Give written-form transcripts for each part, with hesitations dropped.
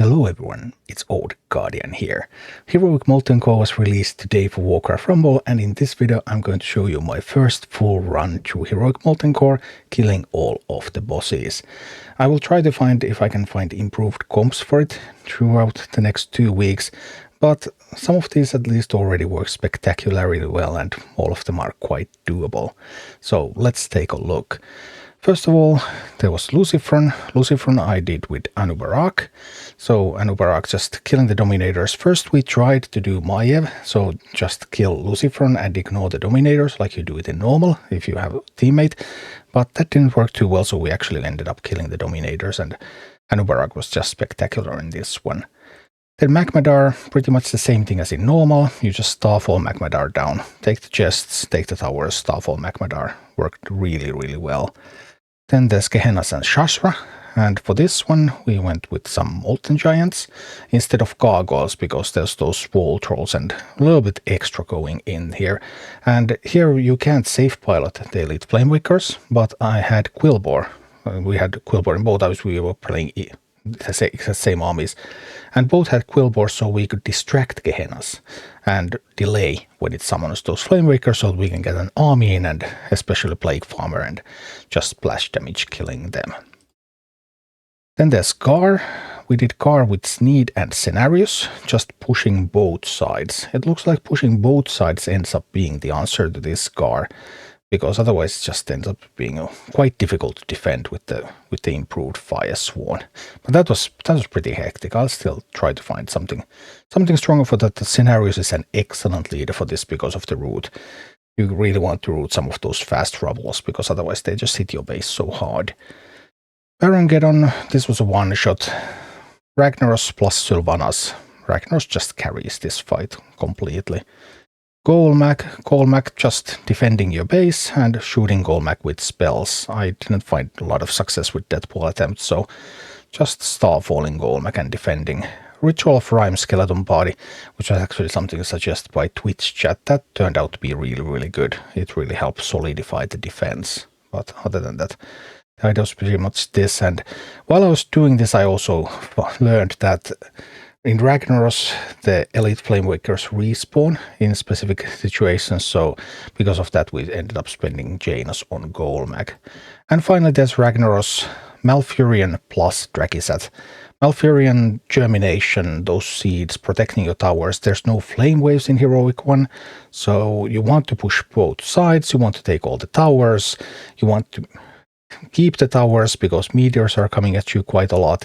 Hello everyone, it's Old Guardian here. Heroic Molten Core was released today for Warcraft Rumble, and in this video I'm going to show you my first full run through Heroic Molten Core, killing all of the bosses. I will try to find if I can find improved comps for it throughout the next 2 weeks, but some of these at least already work spectacularly well and all of them are quite doable. So let's take a look. First of all, there was Lucifron. Lucifron I did with Anub'arak. So Anub'arak just killing the Dominators. First we tried to do Maiev, so just kill Lucifron and ignore the Dominators like you do it in normal if you have a teammate. But that didn't work too well, so we actually ended up killing the Dominators, and Anub'arak was just spectacular in this one. Then Magmadar, pretty much the same thing as in normal. You just starfall Magmadar down. Take the chests, take the towers, starfall Magmadar. Worked really well. Then there's Gehennas and Shazzrah, and for this one we went with some Molten Giants instead of gargoyles because there's those wall trolls and a little bit extra going in here. And here you can't safe pilot the Elite Flamewickers, but I had Quillbore. We had Quillbore in both times we were playing the same armies, and both had Quillbore so we could distract Gehennas and delay when it summons those Flamewakers so we can get an army in and especially Plague Farmer and just splash damage killing them. Then there's Garr. We did Garr with Sneed and Cenarius, just pushing both sides. It looks like pushing both sides ends up being the answer to this Garr, because otherwise it just ends up being quite difficult to defend with the improved Fire Sworn. But that was pretty hectic. I'll still try to find something stronger for that. The Cenarius is an excellent leader for this because of the root. You really want to root some of those fast rubbles because otherwise they just hit your base so hard. Baron Geddon, this was a one-shot. Ragnaros plus Sylvanas. Ragnaros just carries this fight completely. Golemagg just defending your base and shooting Golemagg with spells. I didn't find a lot of success with Deathball attempts, so just starfalling Golemagg and defending. Ritual of Rime Skeleton Body, which was actually something suggested by Twitch chat, that turned out to be really good. It really helped solidify the defense. But other than that, that was pretty much this. And while I was doing this, I also learned that in Ragnaros, the Elite Flamewakers respawn in specific situations, so because of that we ended up spending Jainas on Golemagg. And finally there's Ragnaros Malfurion plus Drakizat. Malfurion, Germination, those seeds, protecting your towers. There's no flame waves in Heroic 1, so you want to push both sides, you want to take all the towers, you want to keep the towers because meteors are coming at you quite a lot.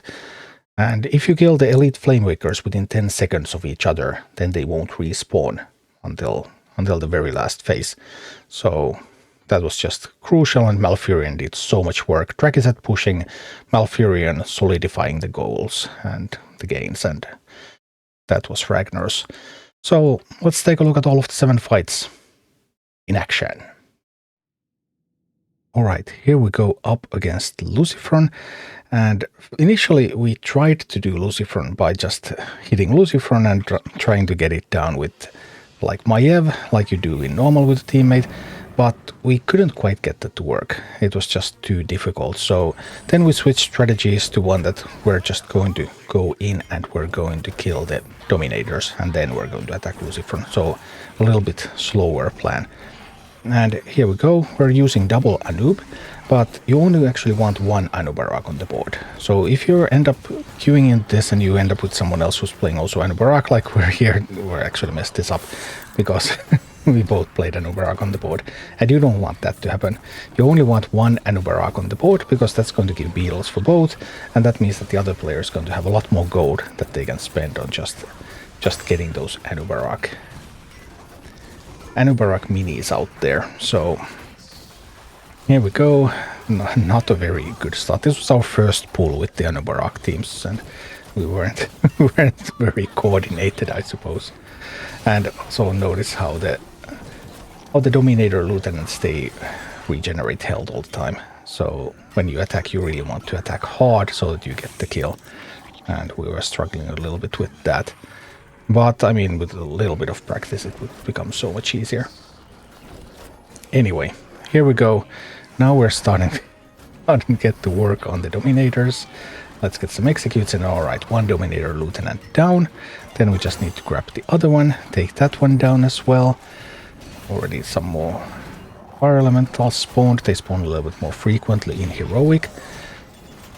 And if you kill the Elite Flamewakers within 10 seconds of each other, then they won't respawn until the very last phase. So that was just crucial, and Malfurion did so much work. Drakizat pushing, Malfurion solidifying the goals and the gains, and that was Ragnaros. So let's take a look at all of the 7 fights in action. Alright, here we go up against Lucifron, and initially we tried to do Lucifron by just hitting Lucifron and trying to get it down with like Maiev, like you do in normal with a teammate, but we couldn't quite get that to work. It was just too difficult, so then we switched strategies to one that we're just going to go in and we're going to kill the Dominators and then we're going to attack Lucifron, so a little bit slower plan. And here we go, we're using double Anub, but you only actually want one Anub'arak on the board. So if you end up queuing in this and you end up with someone else who's playing also Anub'arak, like we're here, we're actually messed this up because we both played Anub'arak on the board, and you don't want that to happen. You only want one Anub'arak on the board because that's going to give beetles for both, and that means that the other player is going to have a lot more gold that they can spend on just getting those Anub'arak minis out there. So here we go. Not a very good start. This was our first pull with the Anub'arak teams, and we weren't very coordinated, I suppose. And also notice how the Dominator Lieutenants, they regenerate health all the time. So when you attack, you really want to attack hard so that you get the kill. And we were struggling a little bit with that. But, I mean, with a little bit of practice, it would become so much easier. Anyway, here we go. Now we're starting to get to work on the Dominators. Let's get some executes in. Alright, one Dominator Lieutenant down. Then we just need to grab the other one, take that one down as well. Already some more Fire Elementals spawned. They spawn a little bit more frequently in Heroic.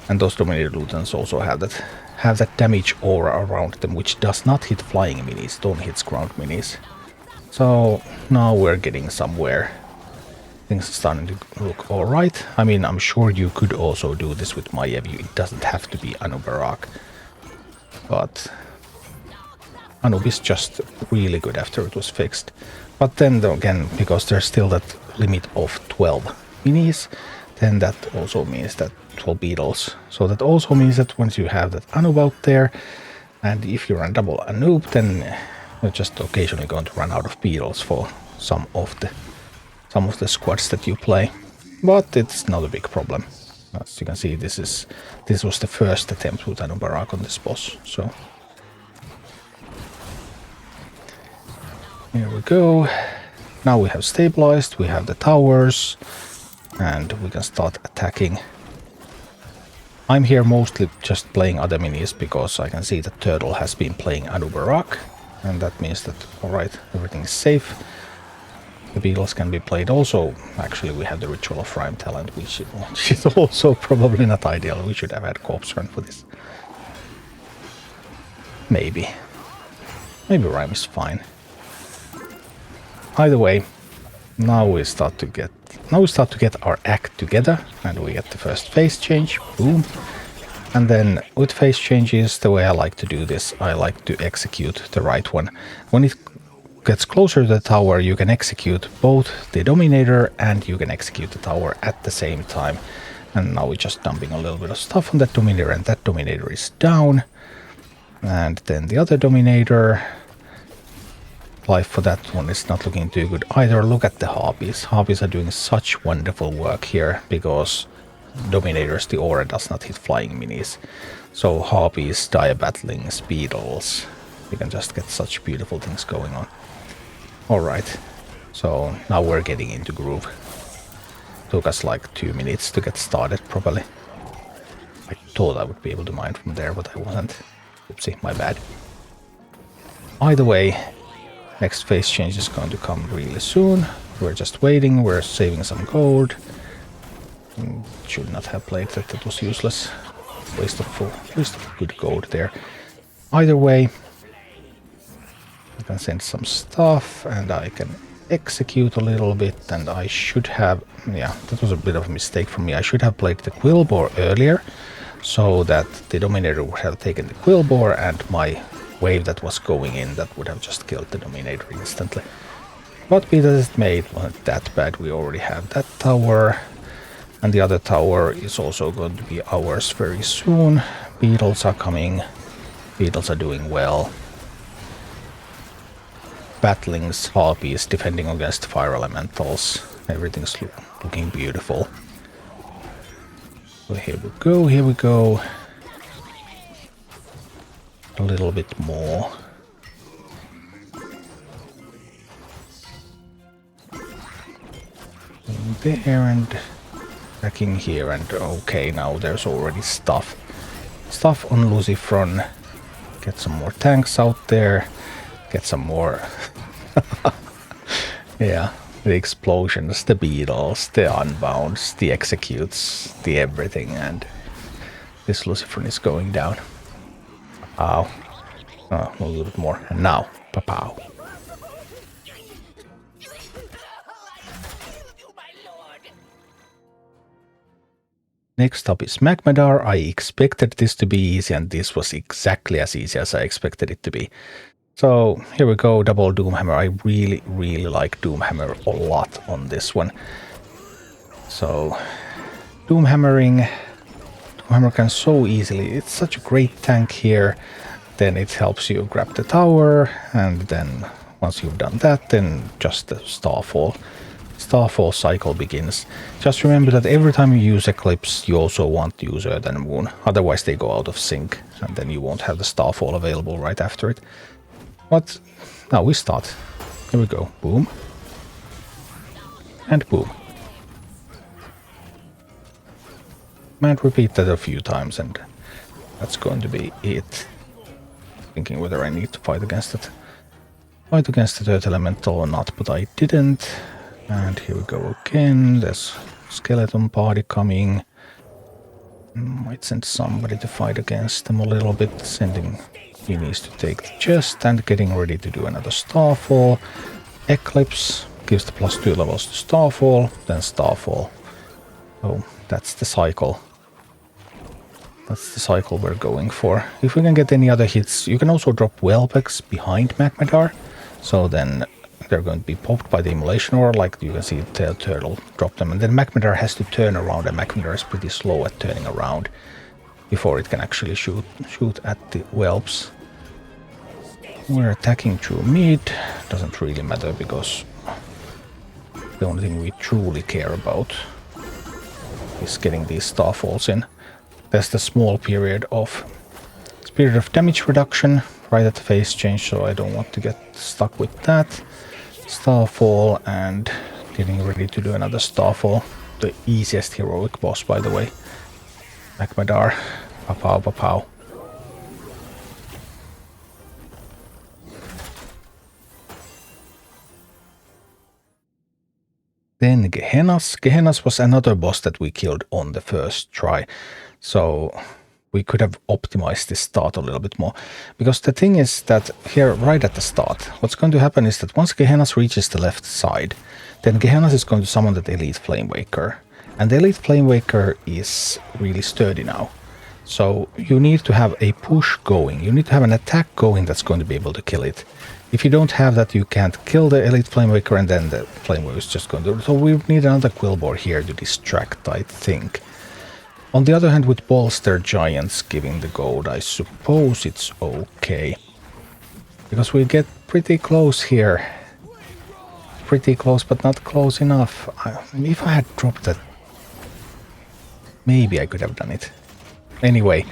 And those Dominator Lieutenants also have that damage aura around them, which does not hit flying minis, don't hit ground minis. So now we're getting somewhere. Things are starting to look alright. I mean, I'm sure you could also do this with Maievu. It doesn't have to be Anub'arak. But Anub is just really good after it was fixed. But then again, because there's still that limit of 12 minis, then that also means that 12 beetles. So that also means that once you have that Anub out there, and if you run double Anub, then you're just occasionally going to run out of beetles for some of the squads that you play. But it's not a big problem. As you can see, this was the first attempt with Anub'arak on this boss. So here we go. Now we have stabilized, we have the towers, and we can start attacking. I'm here mostly just playing other minis because I can see that Turtle has been playing Anub'arak, and that means that, alright, everything is safe. The beetles can be played also. Actually, we have the Ritual of Rime talent, which is also probably not ideal. We should have had Corpse Run for this. Maybe. Maybe Rime is fine. Either way, now we start to get our act together, and we get the first phase change. Boom. And then with phase changes, the way I like to do this, I like to execute the right one. When it gets closer to the tower, you can execute both the Dominator and you can execute the tower at the same time. And now we're just dumping a little bit of stuff on that Dominator, and that Dominator is down. And then the other Dominator, life for that one is not looking too good either. Look at the Harpies. Harpies are doing such wonderful work here because Dominators, the aura does not hit flying minis. So Harpies, Dire Battlings, Beetles, you can just get such beautiful things going on. Alright, so now we're getting into groove. Took us like 2 minutes to get started properly. I thought I would be able to mine from there, but I wasn't. Oopsie, my bad. Either way, next phase change is going to come really soon. We're just waiting, we're saving some gold. Should not have played that, that was useless. Waste of good gold there. Either way, I can send some stuff and I can execute a little bit, and I should have, yeah, that was a bit of a mistake from me. I should have played the Quillbore earlier, so that the Dominator would have taken the Quillbore and my wave that was going in, that would have just killed the Dominator instantly. But be that as it may, it wasn't that bad. We already have that tower, and the other tower is also going to be ours very soon. Beetles are coming. Beetles are doing well. Battlings, Harpies, defending against Fire Elementals. Everything's looking beautiful. So here we go, here we go. A little bit more. There and attacking here, and okay, now there's already stuff on Lucifron. Get some more tanks out there, get some more yeah, the explosions, the beetles, the unbounds, the executes, the everything, and this Lucifron is going down. Ow. Oh, a little bit more, and now pow. Next up is Magmadar. I expected this to be easy, and this was exactly as easy as I expected it to be. So here we go, double Doomhammer. I really like Doomhammer a lot on this one. So Doomhammer can so easily, it's such a great tank here. Then it helps you grab the tower, and then once you've done that, then just the Starfall cycle begins. Just remember that every time you use Eclipse, you also want to use Earth and Moon. Otherwise they go out of sync, and then you won't have the Starfall available right after it. But now we start. Here we go. Boom. And boom. And repeat that a few times, and That's going to be it. Thinking whether I need to fight against it. Fight against the Earth Elemental or not, but I didn't. And here we go again. There's skeleton party coming. Might send somebody to fight against them a little bit. Sending Genies to take the chest and getting ready to do another Starfall. Eclipse gives the +2 levels to Starfall, then Starfall. So that's the cycle. That's the cycle we're going for. If we can get any other hits, you can also drop Whelpex behind Magmadar. So then they're going to be popped by the Immolation Aura, like you can see the Tail Turtle drop them. And then Magmadar has to turn around, and Magmadar is pretty slow at turning around before it can actually shoot at the whelps. We're attacking through mid. Doesn't really matter because the only thing we truly care about is getting these Starfalls in. There's the small period of damage reduction right at the phase change, so I don't want to get stuck with that. Starfall and getting ready to do another Starfall. The easiest heroic boss, by the way. Magmadar. Pa-pow, pa-pow. Then Gehennas. Gehennas was another boss that we killed on the first try. So we could have optimized this start a little bit more. Because the thing is that here, right at the start, what's going to happen is that once Gehennas reaches the left side, then Gehennas is going to summon the Elite Flamewaker. And the Elite Flamewaker is really sturdy now. So you need to have a push going. You need to have an attack going that's going to be able to kill it. If you don't have that, you can't kill the Elite Flamewaker, and then the Flamewaker is just going to... So we need another Quillbore here to distract, I think. On the other hand, with Bolster Giants giving the gold, I suppose it's okay. Because we get pretty close here. Pretty close, but not close enough. If I had dropped that, maybe I could have done it. Anyway,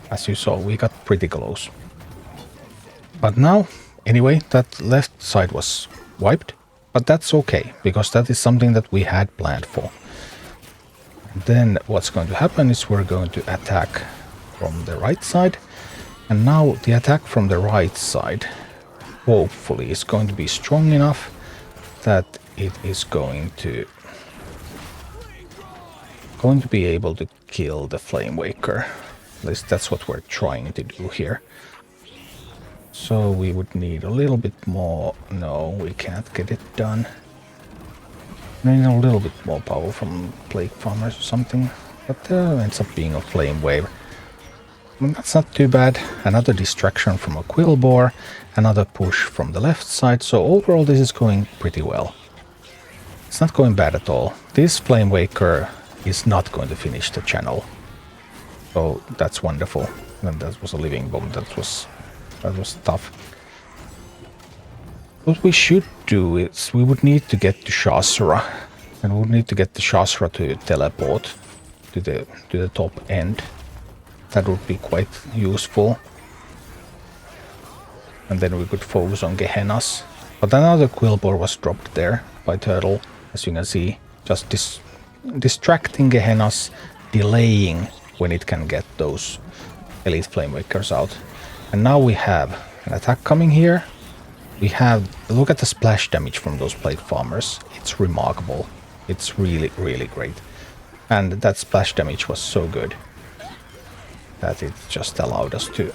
as you saw, we got pretty close. But now, anyway, that left side was wiped. But that's okay, because that is something that we had planned for. Then what's going to happen is we're going to attack from the right side. And now the attack from the right side, hopefully, is going to be strong enough that it is going to be able to kill the Flamewaker. At least that's what we're trying to do here. So we would need a little bit more... No, we can't get it done. We need a little bit more power from Plague Farmers or something. But there ends up being a Flame Wave. And that's not too bad. Another distraction from a Quillbore. Another push from the left side. So overall this is going pretty well. It's not going bad at all. This Flamewaker is not going to finish the channel. So that's wonderful. And that was a living bomb. That was tough. What we should do is we would need to get to Shazzrah. And we would need to get the Shazzrah to teleport to the top end. That would be quite useful. And then we could focus on Gehennas. But another Quillbore was dropped there by Turtle, as you can see. Just distracting Gehennas, delaying when it can get those Elite Flamewakers out. And now we have an attack coming here. We have... Look at the splash damage from those Plague Farmers. It's remarkable. It's really, really great. And that splash damage was so good that it just allowed us to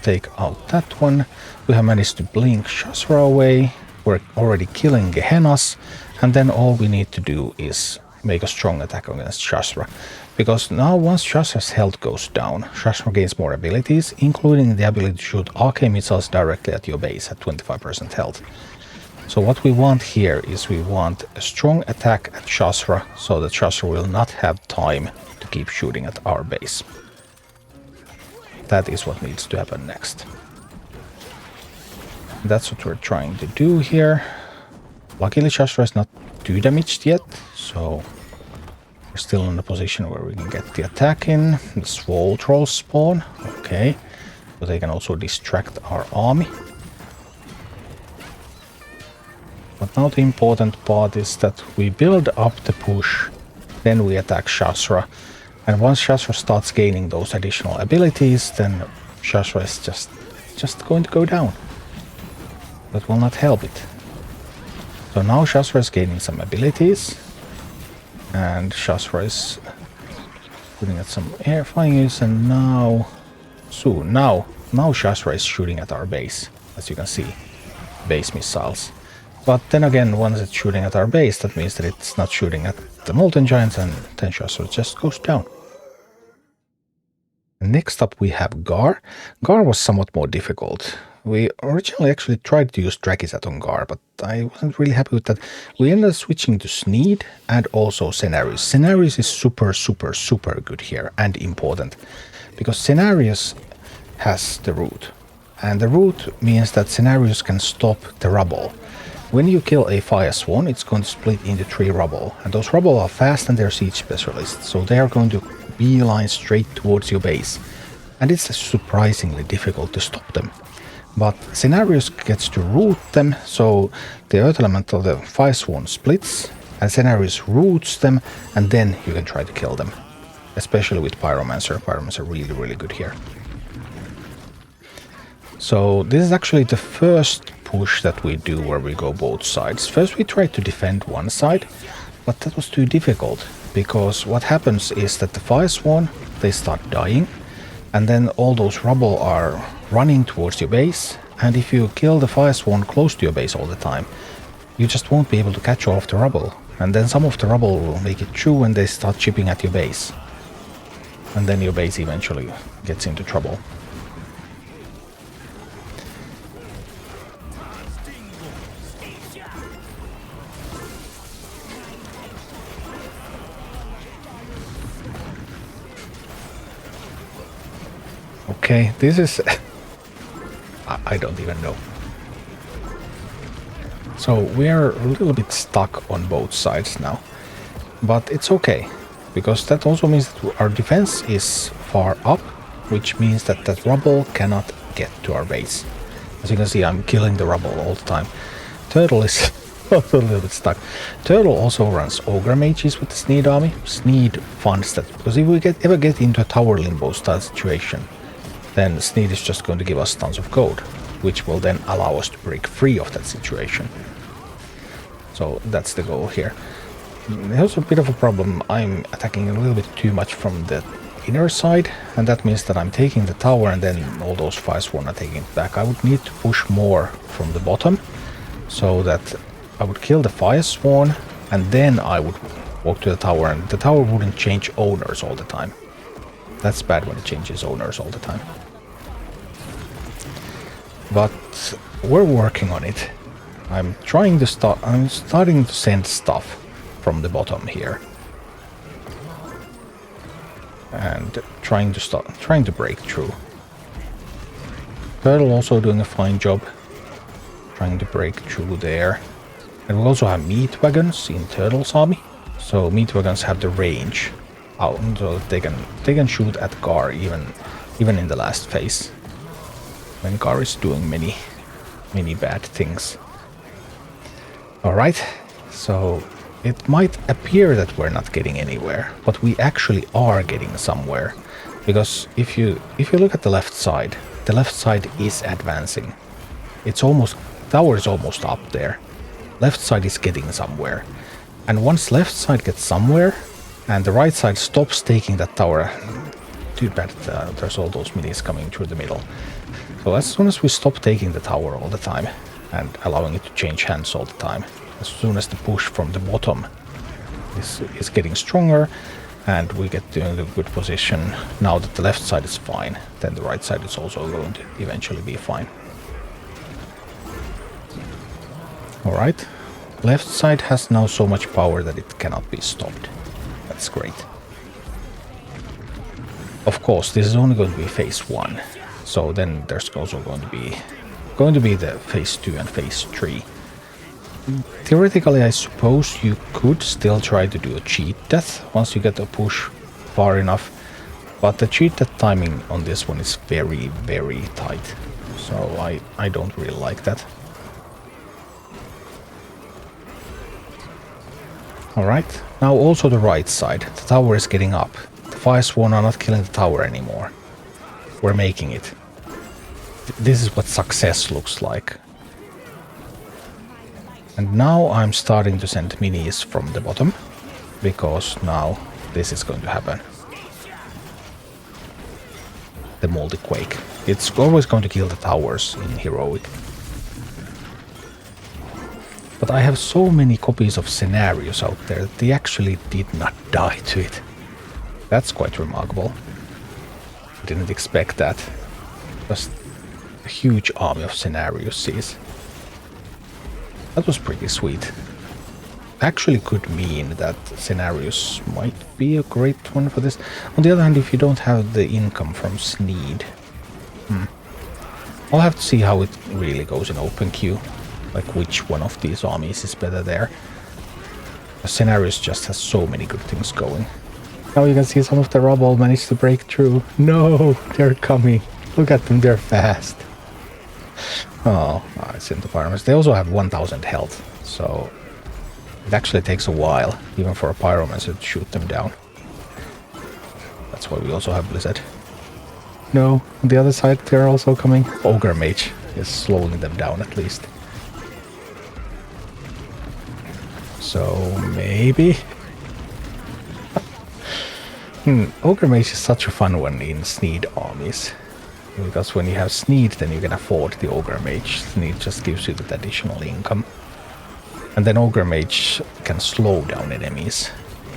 take out that one. We have managed to blink Shazzrah away. We're already killing Gehennas. And then all we need to do is make a strong attack against Shazzrah. Because now once Shazzrah's health goes down, Shazzrah gains more abilities, including the ability to shoot arcane missiles directly at your base at 25% health. So what we want here is we want a strong attack at Shazzrah, so that Shazzrah will not have time to keep shooting at our base. That is what needs to happen next. That's what we're trying to do here. Luckily Shazzrah is not too damaged yet, so we're still in a position where we can get the attack in. The Swole Trolls spawn, okay. But they can also distract our army. But now the important part is that we build up the push, then we attack Shazzrah. And once Shazzrah starts gaining those additional abilities, then Shazzrah is just going to go down. That will not help it. So now Shazzrah is gaining some abilities. And Shazzrah is shooting at some air flying units, and now Shazzrah is shooting at our base, as you can see. Base missiles. But then again, once it's shooting at our base, that means that it's not shooting at the Molten Giants, and then Shazzrah just goes down. Next up we have Garr. Garr was somewhat more difficult. We originally actually tried to use Dragisat on Garr, but I wasn't really happy with that. We ended up switching to Sneed and also Cenarius. Cenarius is super good here and important, because Cenarius has the root. And the root means that Cenarius can stop the rubble. When you kill a fire swan, it's going to split into 3 rubble. And those rubble are fast and they're siege specialists, so they are going to beeline straight towards your base. And it's surprisingly difficult to stop them. But Cenarius gets to root them, so the earth element of the fire swan splits, and Cenarius roots them, and then you can try to kill them. Especially with Pyromancer. Pyromancer really good here. So this is actually the first push that we do where we go both sides. First we tried to defend one side, but that was too difficult, because what happens is that the fire swan, they start dying, and then all those rubble are running towards your base, and if you kill the fire swan close to your base all the time, you just won't be able to catch all of the rubble, and then some of the rubble will make it through and they start chipping at your base, and then your base eventually gets into trouble. Okay, this is... I don't even know. So we are a little bit stuck on both sides now. But it's okay, because that also means that our defense is far up, which means that that rubble cannot get to our base. As you can see, I'm killing the rubble all the time. Turtle is also a little bit stuck. Turtle also runs Ogre Mages with the Sneed army. Sneed funds that, because if we ever get into a tower limbo style situation, then Sneed is just going to give us tons of gold, which will then allow us to break free of that situation. So that's the goal here. There's a bit of a problem. I'm attacking a little bit too much from the inner side, and that means that I'm taking the tower and then all those fire swan are taking it back. I would need to push more from the bottom, so that I would kill the fire swan and then I would walk to the tower, and the tower wouldn't change owners all the time. That's bad when it changes owners all the time. But we're working on it. I'm starting to send stuff from the bottom here. And trying to break through. Turtle also doing a fine job trying to break through there. And we also have meat wagons in Turtle's army. So meat wagons have the range out, so they can shoot at Garr even in the last phase, when Garr is doing many bad things. Alright, so it might appear that we're not getting anywhere, but we actually are getting somewhere, because if you look at the left side is advancing. Tower is almost up there. Left side is getting somewhere, and once left side gets somewhere and the right side stops taking that tower, too bad there's all those minis coming through the middle. So as soon as we stop taking the tower all the time and allowing it to change hands all the time, as soon as the push from the bottom is getting stronger and we get to a good position, now that the left side is fine, then the right side is also going to eventually be fine. Alright, left side has now so much power that it cannot be stopped. That's great. Of course, this is only going to be phase 1, so then there's also going to be the phase 2 and phase 3. Theoretically, I suppose you could still try to do a cheat death once you get a push far enough, but the cheat death timing on this one is very, very tight, so I don't really like that. Alright, now also the right side. The tower is getting up. The Fire Sworn are not killing the tower anymore. We're making it. This is what success looks like. And now I'm starting to send minis from the bottom, because now this is going to happen. The multi-quake. It's always going to kill the towers in Heroic. But I have so many copies of Cenarius out there that they actually did not die to it. That's quite remarkable. I didn't expect that. Just a huge army of Cenariuses. That was pretty sweet. Actually could mean that Cenarius might be a great one for this. On the other hand, if you don't have the income from Sneed, I'll have to see how it really goes in open queue. Like which one of these armies is better there. Cenarius just has so many good things going. Now you can see some of the rubble managed to break through. No, they're coming. Look at them, they're fast. Oh, it's into pyromancy. They also have 1000 health, so it actually takes a while, even for a pyromancer, to shoot them down. That's why we also have Blizzard. No, on the other side they're also coming. Ogre Mage is slowing them down at least. So maybe... Ogre Mage is such a fun one in Sneed armies. Because when you have Sneed, then you can afford the Ogre Mage. Sneed just gives you that additional income. And then Ogre Mage can slow down enemies,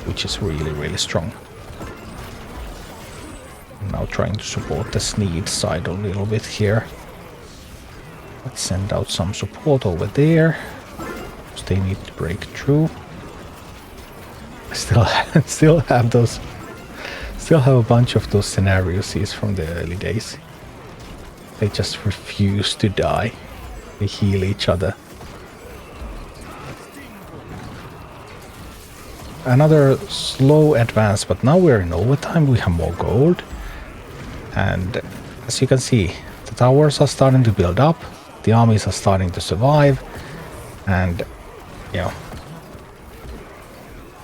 which is really, really strong. I'm now trying to support the Sneed side a little bit here. Let's send out some support over there. Because they need to break through. I still have those... Still have a bunch of those Cenariuses from the early days. They just refuse to die. They heal each other. Another slow advance, but now we're in overtime. We have more gold. And as you can see, the towers are starting to build up. The armies are starting to survive. And, you know,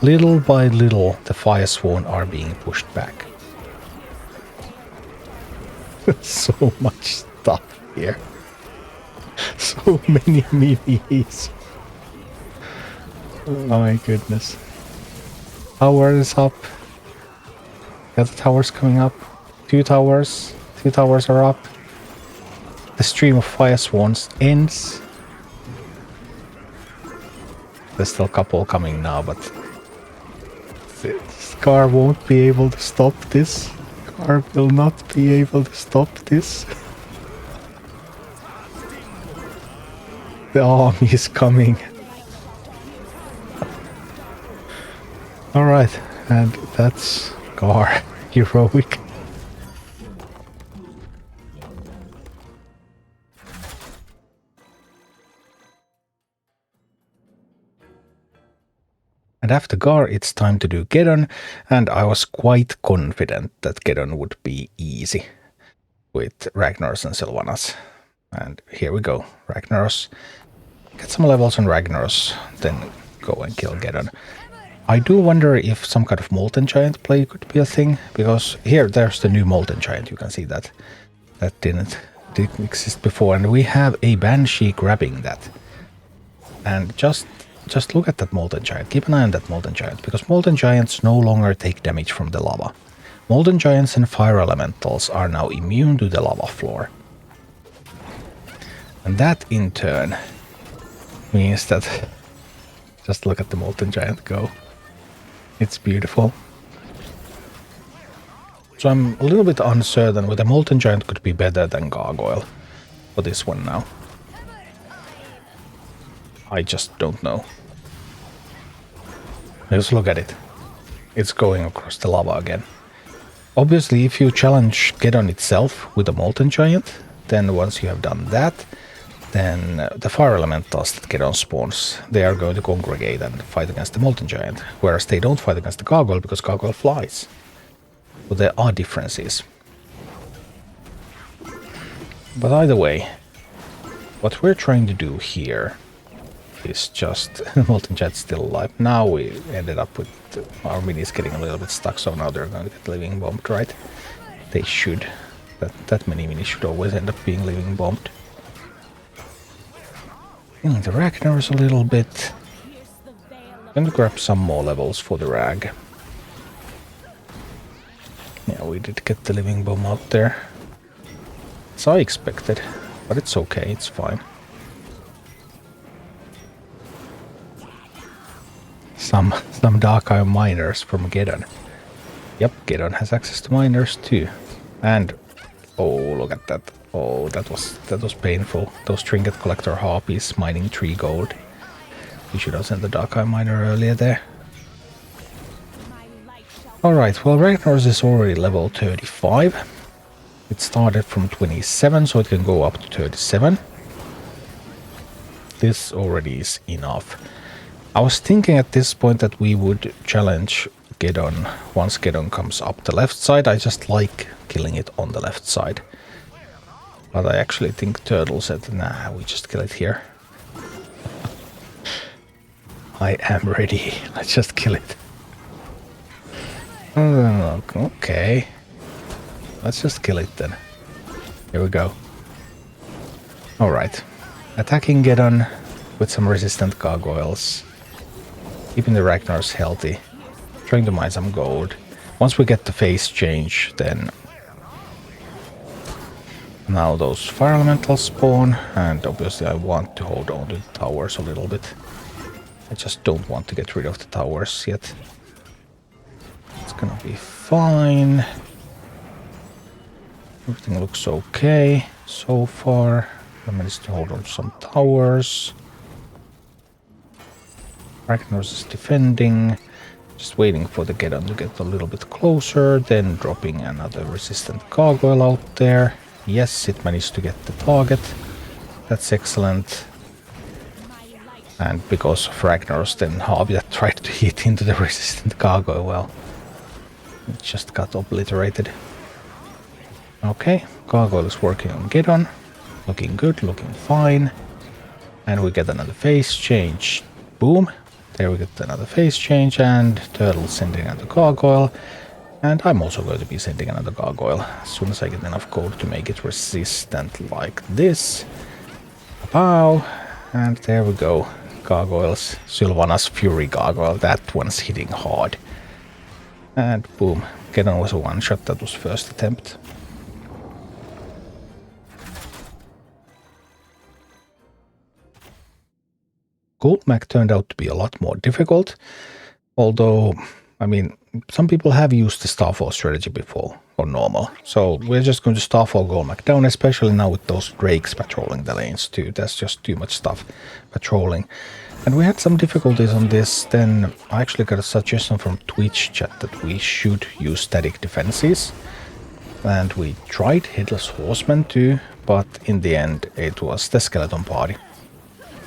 little by little, the Fire Sworn are being pushed back. So much stuff here. So many minis. Oh my goodness. Tower is up. Got the towers coming up. Two towers are up. The stream of Fire Swans ends. There's still a couple coming now, but Garr won't be able to stop this. Garr will not be able to stop this. The army is coming. Alright, and that's Garr Heroic. And after Garr, it's time to do Geddon, and I was quite confident that Geddon would be easy with Ragnaros and Sylvanas. And here we go, Ragnaros. Get some levels on Ragnaros, then go and kill Geddon. I do wonder if some kind of Molten Giant play could be a thing, because here, there's the new Molten Giant, you can see that. That didn't exist before, and we have a Banshee grabbing that. And just look at that Molten Giant. Keep an eye on that Molten Giant, because Molten Giants no longer take damage from the lava. Molten Giants and Fire Elementals are now immune to the lava floor. And that, in turn, means that... Just look at the Molten Giant go. It's beautiful. So I'm a little bit uncertain whether Molten Giant could be better than Gargoyle for this one now. I just don't know. Just look at it. It's going across the lava again. Obviously, if you challenge Geddon itself with a Molten Giant, then once you have done that, then the Fire Elementals that Geddon spawns, they are going to congregate and fight against the Molten Giant, whereas they don't fight against the Gargoyle because Gargoyle flies. So there are differences. But either way, what we're trying to do here is just Molten Jet's still alive. Now we ended up with our minis getting a little bit stuck, so now they're going to get living bombed, right? They should. That many minis should always end up being living bombed. Healing the Ragnaros a little bit. Going to grab some more levels for the Rag. Yeah, we did get the living bomb out there. As I expected, but it's okay, it's fine. Some Dark Eye miners from Geddon. Yep, Geddon has access to miners too. And oh, look at that. Oh, that was painful. Those trinket collector harpies mining 3 gold. You should have sent the Dark Eye miner earlier there. Alright, well, Ragnaros is already level 35. It started from 27, so it can go up to 37. This already is enough. I was thinking at this point that we would challenge Geddon once Geddon comes up the left side. I just like killing it on the left side. But I actually think Turtle said, nah, we just kill it here. I am ready. Let's just kill it. Okay. Let's just kill it then. Here we go. Alright. Attacking Geddon with some resistant gargoyles. Keeping the Ragnaros healthy. Trying to mine some gold. Once we get the phase change, then... Now those fire elementals spawn, and obviously I want to hold on to the towers a little bit. I just don't want to get rid of the towers yet. It's gonna be fine. Everything looks okay so far. I managed to hold on some towers. Ragnaros is defending. Just waiting for the Geddon to get a little bit closer, then dropping another resistant gargoyle out there. Yes, it managed to get the target. That's excellent. And because of Ragnaros, then Habia tried to hit into the resistant gargoyle. Well, it just got obliterated. Okay, gargoyle is working on Geddon. Looking good, looking fine. And we get another phase change. Boom. There we get another phase change, and Turtle sending another gargoyle. And I'm also going to be sending another gargoyle as soon as I get enough gold to make it resistant like this. Pow! And there we go. Gargoyles. Sylvanas Fury Gargoyle. That one's hitting hard. And boom. Geddon was a one-shot. That was first attempt. Golemagg turned out to be a lot more difficult. Although, I mean, some people have used the Starfall strategy before, or normal. So we're just going to Starfall Golemagg down, especially now with those drakes patrolling the lanes too. That's just too much stuff patrolling. And we had some difficulties on this. Then I actually got a suggestion from Twitch chat that we should use static defenses. And we tried Headless Horseman too, but in the end it was the Skeleton Party.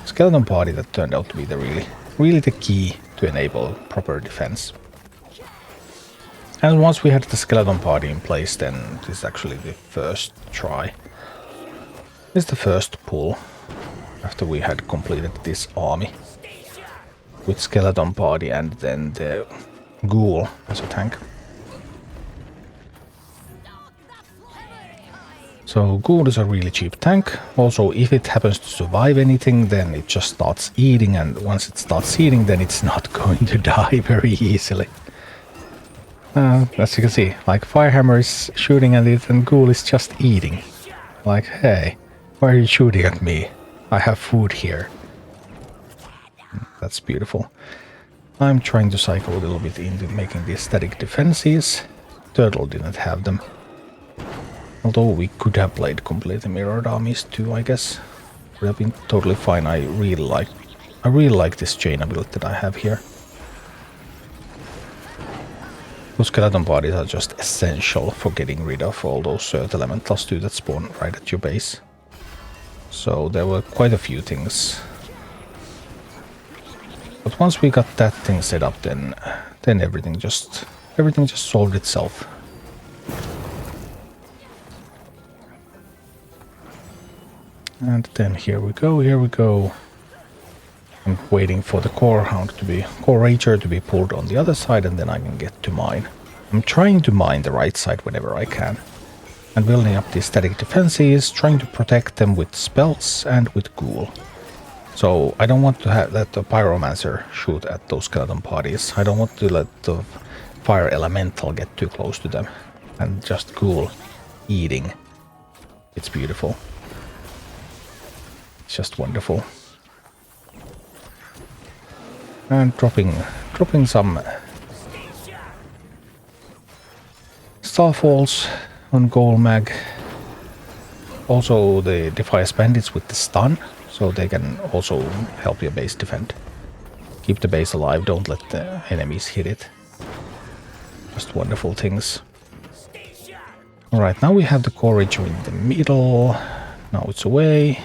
Skeleton Party that turned out to be the really the key to enable proper defense. And once we had the Skeleton Party in place, then this is actually the first try. This is the first pull after we had completed this army with Skeleton Party and then the Ghoul as a tank. So Ghoul is a really cheap tank. Also, if it happens to survive anything, then it just starts eating, and once it starts eating, then it's not going to die very easily. As you can see, like Firehammer is shooting at it and Ghoul is just eating. Like, hey, why are you shooting at me? I have food here. That's beautiful. I'm trying to cycle a little bit into making these static defenses. Turtle didn't have them. Although we could have played completely mirrored armies too, I guess. Would have been totally fine. I really like this Jaina build that I have here. Those skeleton bodies are just essential for getting rid of all those earth elementals too that spawn right at your base. So there were quite a few things. But once we got that thing set up, then everything just solved itself. And then here we go. I'm waiting for the core rager to be pulled on the other side, and then I can get to mine. I'm trying to mine the right side whenever I can. And building up the static defenses, trying to protect them with spells and with ghoul. So I don't want to let the pyromancer shoot at those skeleton parties. I don't want to let the fire elemental get too close to them. And just ghoul eating. It's beautiful. It's just wonderful. And dropping some starfalls on Golemagg. Also the Defias bandits with the stun, so they can also help your base defend. Keep the base alive, don't let the enemies hit it. Just wonderful things. Alright, now we have the core rager in the middle. Now it's away.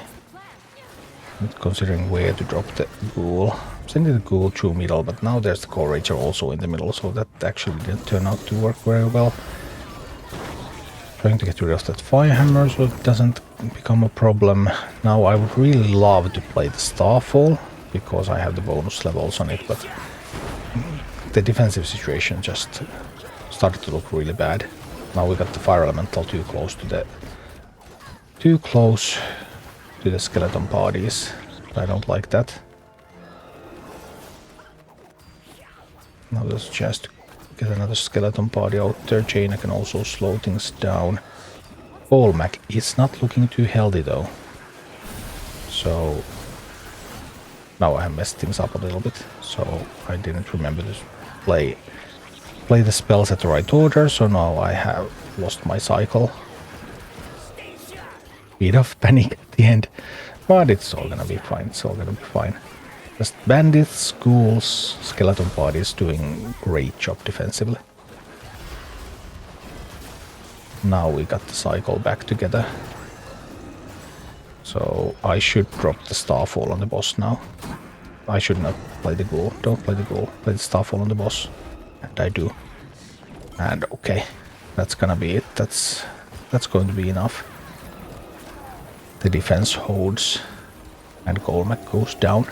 Not considering where to drop the ghoul. Sending the ghoul through middle, but now there's the core rager also in the middle, so that actually didn't turn out to work very well. Trying to get rid of that fire hammer so it doesn't become a problem. Now I would really love to play the Starfall because I have the bonus levels on it, but the defensive situation just started to look really bad. Now we got the fire elemental too close to the skeleton parties. I don't like that. Now there's a chance to get another skeleton party out there. Jaina can also slow things down. Golemagg is not looking too healthy though. So now I have messed things up a little bit. So I didn't remember to play the spells at the right order. So now I have lost my cycle. Bit of panic at the end. But it's all gonna be fine. It's all gonna be fine. Just bandits, ghouls, skeleton parties doing great job defensively. Now we got the cycle back together. So I should drop the Starfall on the boss now. I should not play the ghoul. Don't play the ghoul. Play the Starfall on the boss. And I do. And okay. That's gonna be it. That's going to be enough. The defense holds. And Golemagg goes down.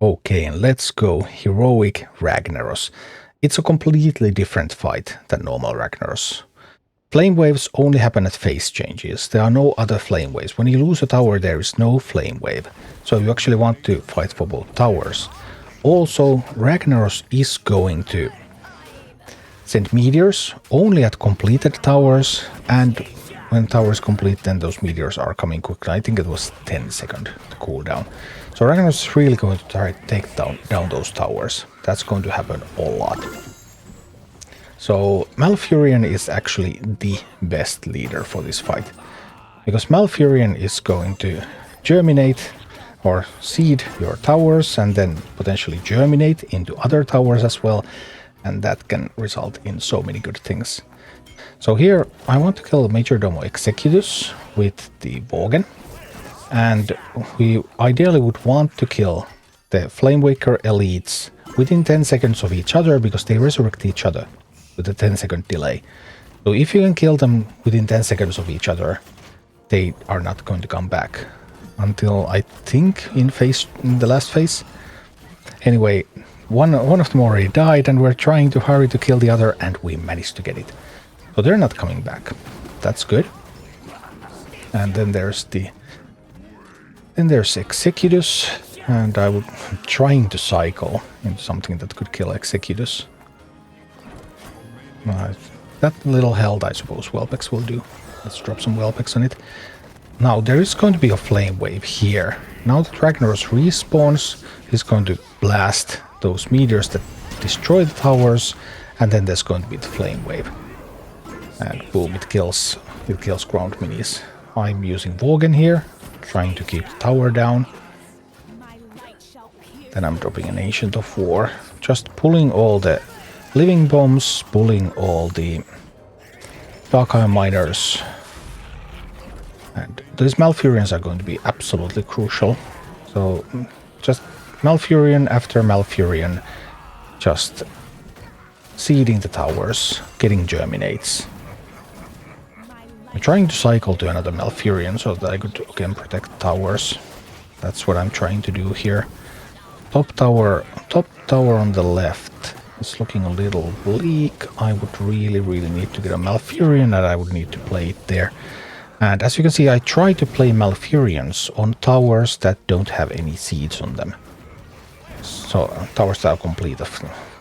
Okay, and let's go Heroic Ragnaros. It's a completely different fight than normal Ragnaros. Flame waves only happen at phase changes. There are no other flame waves. When you lose a tower, there is no flame wave. So you actually want to fight for both towers. Also, Ragnaros is going to send meteors only at completed towers, and when tower is complete, then those meteors are coming quickly. I think it was 10-second cooldown. So Ragnaros is really going to try to take down those towers. That's going to happen a lot. So Malfurion is actually the best leader for this fight. Because Malfurion is going to germinate or seed your towers and then potentially germinate into other towers as well. And that can result in so many good things. So here I want to kill Majordomo Executus with the Worgen. And we ideally would want to kill the Flamewaker elites within 10 seconds of each other because they resurrect each other with a 10-second delay. So if you can kill them within 10 seconds of each other, they are not going to come back until I think in the last phase. Anyway, one of them already died and we're trying to hurry to kill the other and we managed to get it. So they're not coming back. That's good. And then there's Executus, and I'm trying to cycle into something that could kill Executus. That little held, I suppose, Whelpex will do. Let's drop some Whelpex on it. Now, there is going to be a flame wave here. Now that Ragnaros respawns, he's going to blast those meteors that destroy the towers, and then there's going to be the flame wave. And boom, it kills ground minis. I'm using Worgen here, trying to keep the tower down. Then I'm dropping an Ancient of War, just pulling all the living bombs, pulling all the Dark Iron Miners. And these Malfurions are going to be absolutely crucial. So just Malfurion after Malfurion, just seeding the towers, getting germinates. I'm trying to cycle to another Malfurion so that I could again protect towers. That's what I'm trying to do here. Top tower on the left is looking a little bleak. I would really need to get a Malfurion, and I would need to play it there. And as you can see, I try to play Malfurions on towers that don't have any seeds on them. So towers that are complete.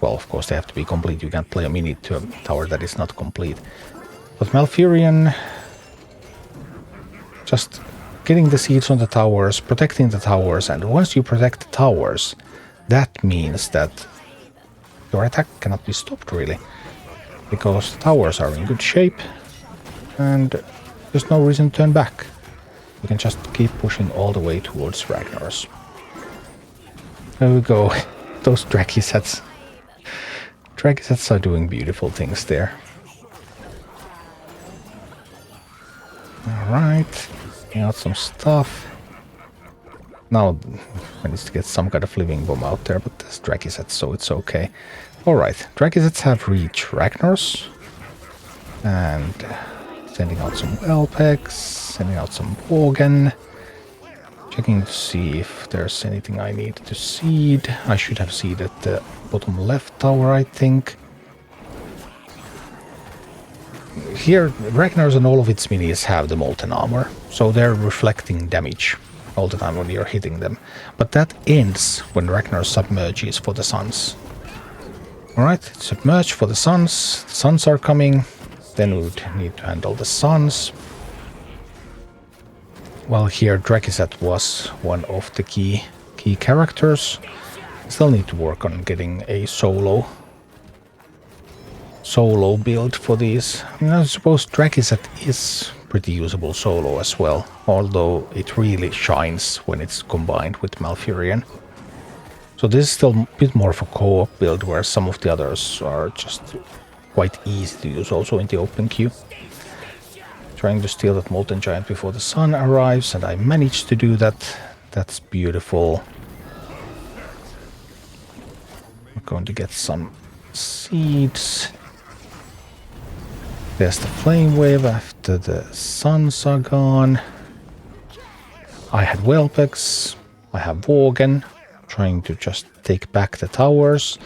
Well, of course they have to be complete. You can't play a mini to a tower that is not complete. But Malfurion, just getting the seeds on the towers, protecting the towers, and once you protect the towers, that means that your attack cannot be stopped really, because the towers are in good shape and there's no reason to turn back. You can just keep pushing all the way towards Ragnaros. There we go. Those Drachisets. Drachisets are doing beautiful things there. Alright. Got some stuff. Now I need to get some kind of living bomb out there, but there's Drachisets, so it's okay. Alright. Drachisets have reached Ragnaros. And sending out some Whelpex, sending out some Worgen. Checking to see if there's anything I need to seed. I should have seeded the bottom left tower, I think. Here, Ragnaros and all of its minis have the molten armor, so they're reflecting damage all the time when you're hitting them. But that ends when Ragnaros submerges for the suns. Alright, submerge for the suns. The suns are coming. Then we would need to handle the suns. Well, here Drakiset was one of the key characters. Still need to work on getting a solo build for these. I mean, I suppose Drakiset is pretty usable solo as well, although it really shines when it's combined with Malfurion. So this is still a bit more of a co-op build, where some of the others are just quite easy to use also in the open queue. Trying to steal that Molten Giant before the sun arrives, and I managed to do that. That's beautiful. I'm going to get some seeds. There's the flame wave after the suns are gone. I had Whelpex. I have Worgen. Trying to just take back the towers.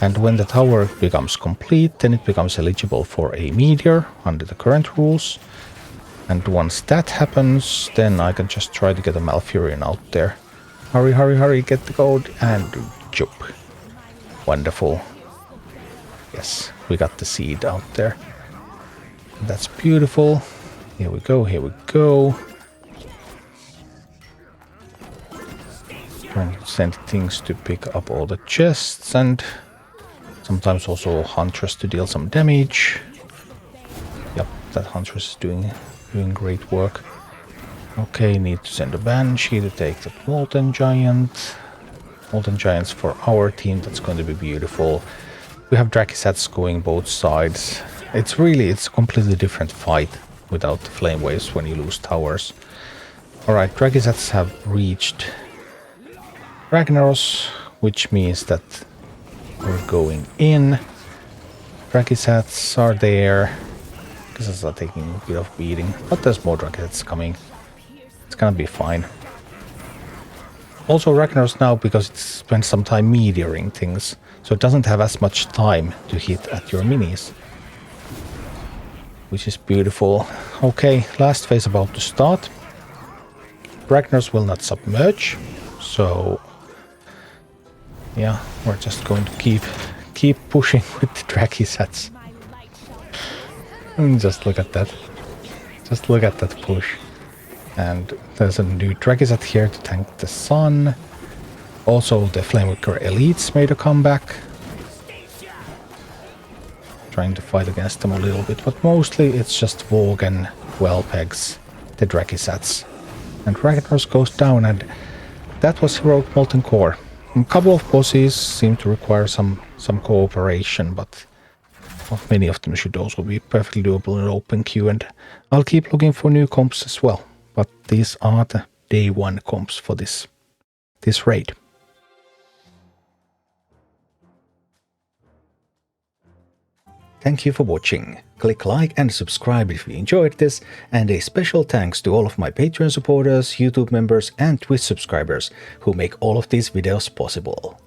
And when the tower becomes complete, then it becomes eligible for a meteor under the current rules. And once that happens, then I can just try to get a Malfurion out there. Hurry, hurry, hurry, get the gold, and jump. Wonderful. Yes, we got the seed out there. That's beautiful. Here we go, here we go. Trying to send things to pick up all the chests, and sometimes also Huntress to deal some damage. Yep, that Huntress is doing great work. Okay, need to send a Banshee to take that Molten Giant. Molten Giants for our team, that's going to be beautiful. We have Drachisets going both sides. It's a completely different fight without the flame waves when you lose towers. Alright, Drachisets have reached Ragnaros, which means that we're going in. Drachisets are there. Drachisets are taking a bit of beating, but there's more Drachisets coming. It's gonna be fine. Also Ragnaros now, because it spends some time meteoring things, so it doesn't have as much time to hit at your minis. Which is beautiful. Okay, last phase about to start. Ragnaros will not submerge, so yeah, we're just going to keep pushing with the Drachisets. And just look at that. Just look at that push. And there's a new Drakiset here to tank the sun. Also, the Flamewaker Elites made a comeback. Trying to fight against them a little bit, but mostly it's just Worgen, Whelpex, the Drachisets. And Ragnaros goes down, and that was Heroic Molten Core. A couple of bosses seem to require some cooperation, but many of them should also be perfectly doable in open queue, and I'll keep looking for new comps as well. But these are the day one comps for this raid. Thank you for watching. Click like and subscribe if you enjoyed this, and a special thanks to all of my Patreon supporters, YouTube members and Twitch subscribers who make all of these videos possible.